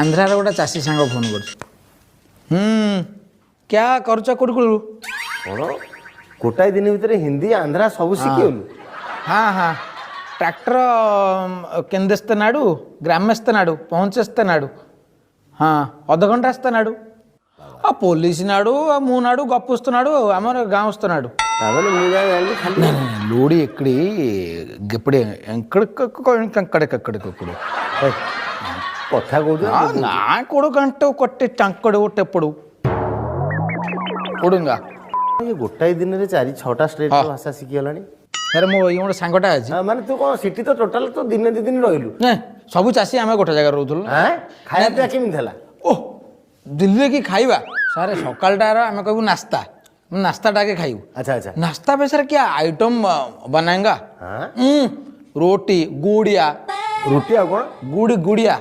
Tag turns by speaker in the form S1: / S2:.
S1: आंध्रार गोटे चाषी सांग फोन कर क्या करुच कोटी कोलू
S2: कौन गोटाए दिन भितर हिंदी आंध्रा सब शिखिगलु
S1: हाँ हाँ ट्रैक्टर केंदेस्ते नाडु ग्रामेस्ते नाडु पहुँचेस्ते नाडु हाँ अध घंटा नाडु आ पुलिस नाडु आ मु नाडु गपुस्त नाडु आमर गाँवस्त नाडु लोड़ी इकड़ी गिपड़े कंकड़े ककड़े कुकुड़े
S2: कथा कहू
S1: ना कोड़ गंटे कटे टांकड़े गोटे पड़ू उड़ूंगा
S2: ये गोटाए दिन रे 4-6टा स्टेट भाषा शिखिगलानी
S1: सर मो ये गोटे सांगटा अछि
S2: माने तू कौन सिटी तो टोटल तो दिन 2 दिन रहिलु
S1: ने सब चाषी आम गोटे जगह रोथुल
S2: खाया पिया केमिति थला
S1: ओह दिल्ली की खाइबा सारे सकालटार आम कहू नाश्ता नाश्ता के खाइबू
S2: अच्छा अच्छा
S1: नाश्ता पे सर क्या आइटम बनाएगा
S2: हाँ
S1: रोटी गुड़िया
S2: रोटी आ कौन
S1: गुड़ी गुड़िया